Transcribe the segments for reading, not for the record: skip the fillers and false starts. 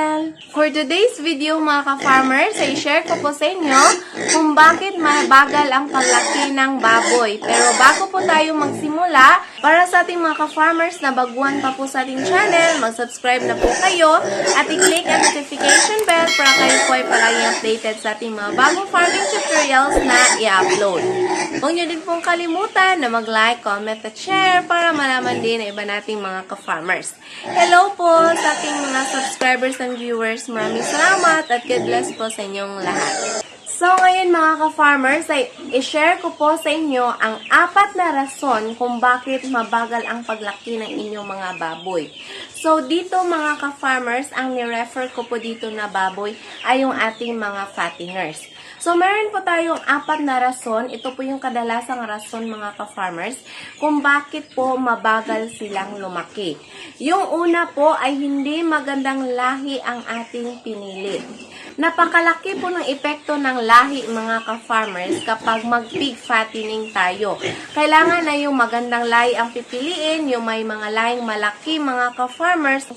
channel! For today's video mga ka-farmers, ay share ko po sa inyo kung bakit mabagal ang paglaki ng baboy. Pero bago po tayo magsimula, para sa ating mga ka-farmers na baguhan pa po sa ating channel, mag-subscribe na po kayo at i-click ang notification bell para kayo po ay palaging updated sa ating mga bagong farming tutorials na i-upload. Huwag nyo din pong kalimutan na mag-like, comment at share para malaman din ng iba nating mga ka-farmers. Hello po sa ating mga subscribers and viewers. Maraming salamat at God bless po sa inyong lahat. So ngayon mga ka-farmers ay i-share ko po sa inyo ang 4 na rason kung bakit mabagal ang paglaki ng inyong mga baboy. So dito mga ka-farmers, ang ni-refer ko po dito na baboy ay yung ating mga fatteners. So, meron po tayong 4 na rason. Ito po yung kadalasang rason mga ka-farmers kung bakit po mabagal silang lumaki. Yung una po ay hindi magandang lahi ang ating pinili. Napakalaki po ng epekto ng lahi mga ka-farmers kapag mag-pig fattening tayo. Kailangan na yung magandang lahi ang pipiliin, yung may mga lahing malaki mga ka-farmers,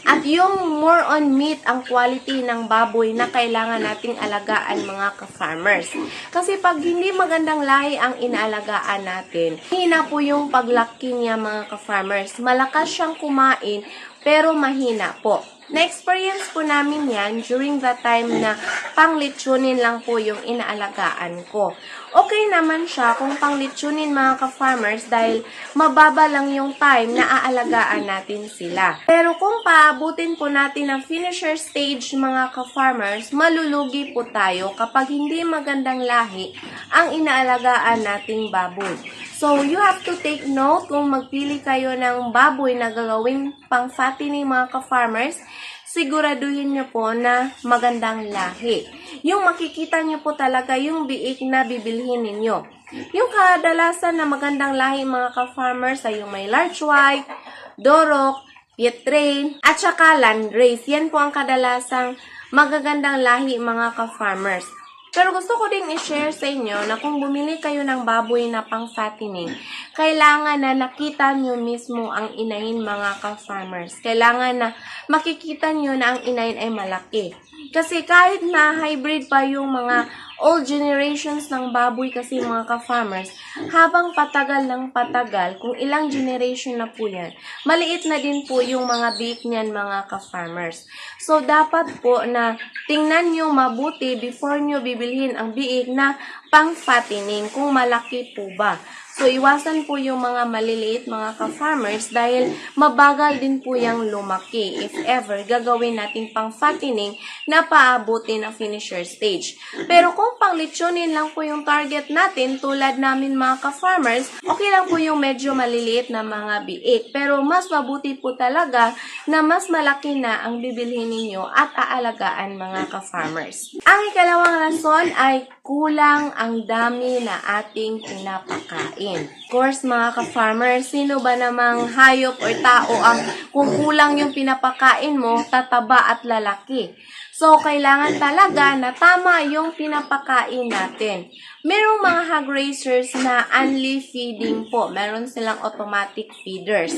at yung more on meat ang quality ng baboy na kailangan nating alagaan mga ka-farmers. Kasi pag hindi magandang lahi ang inaalagaan natin, hina po yung paglaki niya mga ka-farmers. Malakas siyang kumain pero mahina po. Na-experience po namin yan during the time na panglitsunin lang po yung inaalagaan ko. Okay naman siya kung panglitsunin mga ka-farmers dahil mababa lang yung time na aalagaan natin sila. Pero kung paabutin po natin ang finisher stage mga ka-farmers, malulugi po tayo kapag hindi magandang lahi ang inaalagaan nating baboy. So, you have to take note kung magpili kayo ng baboy na gagawing pang-fattening mga ka-farmers, siguraduhin nyo po na magandang lahi. Yung makikita nyo po talaga yung biik na bibilhin ninyo. Yung kadalasan na magandang lahi mga ka-farmers ay yung may large white, Dorok, Pietrain, at saka Landrace. Yan po ang kadalasang magagandang lahi mga ka-farmers. Pero gusto ko din i-share sa inyo na kung bumili kayo ng baboy na pang-fattening, kailangan na nakita nyo mismo ang inahin mga ka-farmers. Kailangan na makikita nyo na ang inahin ay malaki. Kasi kahit na hybrid pa yung mga old generations ng baboy kasi mga ka-farmers, habang patagal ng patagal, kung ilang generation na po yan, maliit na din po yung mga biik niyan mga ka-farmers. So, dapat po na tingnan nyo mabuti before nyo bibilhin ang biik na pang-fattening kung malaki po ba. So, iwasan po yung mga maliliit mga ka-farmers dahil mabagal din po yung lumaki if ever gagawin natin pang-fattening na paabutin ang finisher stage. Pero kung pang-litsunin lang po yung target natin tulad namin mga ka-farmers, okay lang po yung medyo maliliit na mga biik. Pero mas mabuti po talaga na mas malaki na ang bibilhin ninyo at aalagaan mga ka-farmers. Ang ikalawang rason ay kulang ang dami na ating pinapakain. Of course, mga ka-farmers, sino ba namang hayop or tao ang kung kulang yung pinapakain mo, tataba at lalaki? So, kailangan talaga na tama yung pinapakain natin. Merong mga hog raisers na only feeding po. Meron silang automatic feeders.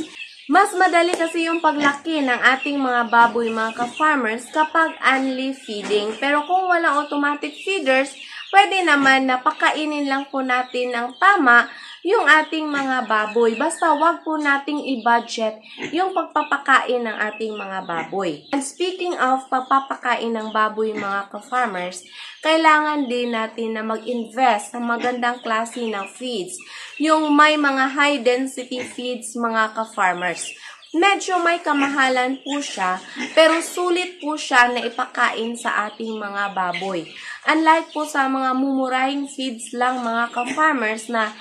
Mas madali kasi yung paglaki ng ating mga baboy, mga ka-farmers, kapag only feeding. Pero kung walang automatic feeders, pwede naman na pakainin lang po natin ng tama yung ating mga baboy. Basta wag po nating i-budget yung pagpapakain ng ating mga baboy. And speaking of pagpapakain ng baboy mga ka-farmers, kailangan din natin na mag-invest ng magandang klase ng feeds. Yung may mga high density feeds mga ka-farmers. Medyo may kamahalan po siya, pero sulit po siya na ipakain sa ating mga baboy. Unlike po sa mga mumurahing feeds lang mga ka-farmers na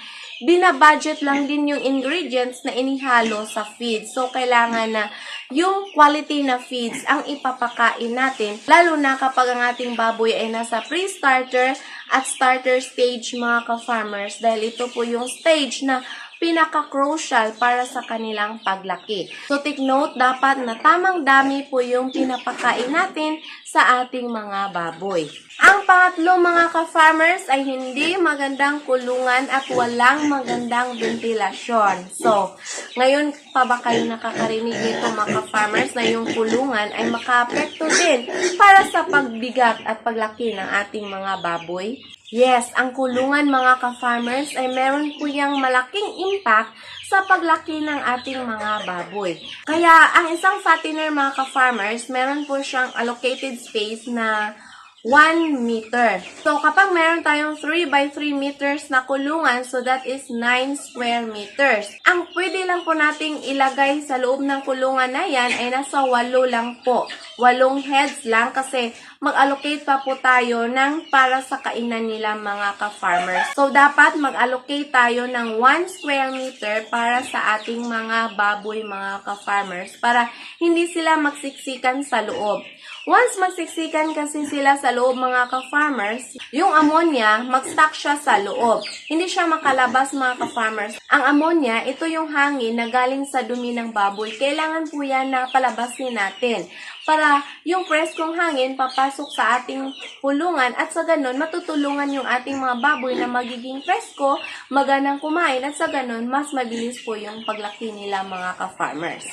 binabudget lang din yung ingredients na inihalo sa feed. So, kailangan na yung quality na feeds ang ipapakain natin, lalo na kapag ang ating baboy ay nasa pre-starter at starter stage mga ka-farmers. Dahil ito po yung stage na pinaka-crucial para sa kanilang paglaki. So, take note, dapat na tamang dami po yung pinapakain natin sa ating mga baboy. Ang pangatlo mga ka-farmers ay hindi magandang kulungan at walang magandang ventilasyon. So, ngayon pa ba kayo nakakarinig nito mga ka-farmers na yung kulungan ay makaapekto din para sa pagbigat at paglaki ng ating mga baboy? Yes, ang kulungan mga ka-farmers ay meron po yung malaking impact sa paglaki ng ating mga baboy. Kaya ang isang fattener mga ka-farmers, meron po siyang allocated space na 1 meter. So, kapag meron tayong 3 by 3 meters na kulungan, so that is 9 square meters. Ang pwede lang po nating ilagay sa loob ng kulungan na yan ay nasa 8 lang po. 8 heads lang kasi mag-allocate pa po tayo ng para sa kainan nila mga ka-farmers. So, dapat mag-allocate tayo ng 1 square meter para sa ating mga baboy mga ka-farmers para hindi sila magsiksikan sa loob. Once magsiksikan kasi sila sa loob mga ka-farmers, yung ammonia, mag-stock siya sa loob. Hindi siya makalabas mga ka-farmers. Ang ammonia, ito yung hangin na galing sa dumi ng baboy. Kailangan po yan na palabasin natin para yung preskong hangin papasok sa ating pulungan at sa ganon matutulungan yung ating mga baboy na magiging presko, maganang kumain at sa ganon mas mabilis po yung paglaki nila mga ka-farmers.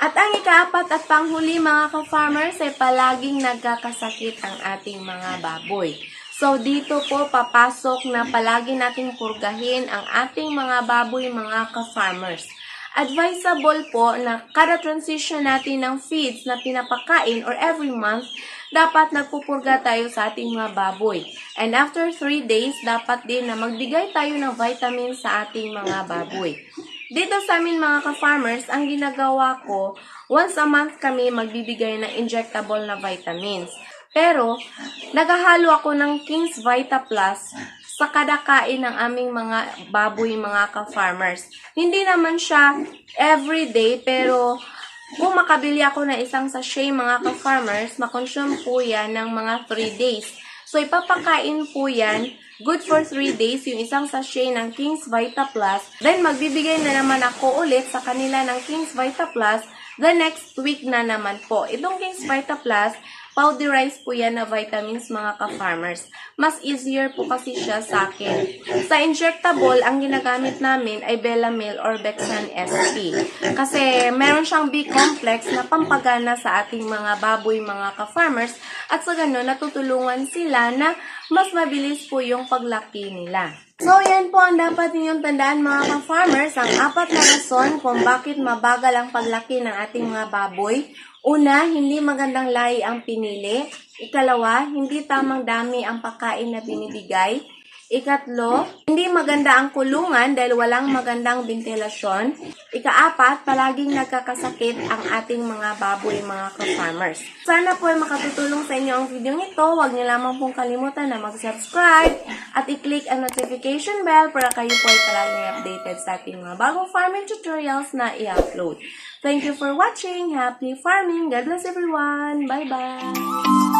At ang ikaapat at panghuli mga ka-farmers ay palaging nagkakasakit ang ating mga baboy. So dito po papasok na palagi nating purgahin ang ating mga baboy mga ka-farmers. Advisable po na kada transition natin ng feeds na pinapakain or every month, dapat nagpupurga tayo sa ating mga baboy. And after 3 days, dapat din na magbigay tayo ng vitamins sa ating mga baboy. Dito sa amin mga ka-farmers, ang ginagawa ko, once a month kami magbibigay ng injectable na vitamins. Pero, naghahalo ako ng King's Vita Plus sa kada kain ng aming mga baboy mga ka-farmers. Hindi naman siya everyday, pero kung makabili ako ng isang sachet mga ka-farmers, makonsume po yan ng mga 3 days. So, ipapakain po yan, good for 3 days, yung isang sachet ng King's Vita Plus. Then, magbibigay na naman ako ulit sa kanila ng King's Vita Plus the next week na naman po. Itong King's Vita Plus, powderized po yan na vitamins mga ka-farmers. Mas easier po kasi siya sa akin. Sa injectable, ang ginagamit namin ay Belamil or Bexan SP. Kasi meron siyang B-complex na pampagana sa ating mga baboy mga ka-farmers at sa ganun natutulungan sila na mas mabilis po yung paglaki nila. So, yan po ang dapat ninyong tandaan mga ka-farmers, ang 4 na rason kung bakit mabagal ang paglaki ng ating mga baboy. Una, hindi magandang lahi ang pinili. Ikalawa, hindi tamang dami ang pagkain na binibigay. Ikatlo, hindi maganda ang kulungan dahil walang magandang ventilasyon. Ikaapat, palaging nagkakasakit ang ating mga baboy, mga ka-farmers. Sana po ay makatutulong sa inyo ang video nito. Huwag niyo lamang pong kalimutan na mag-subscribe at i-click ang notification bell para kayo po ay palaging updated sa ating mga bagong farming tutorials na i-upload. Thank you for watching. Happy farming. God bless everyone. Bye-bye.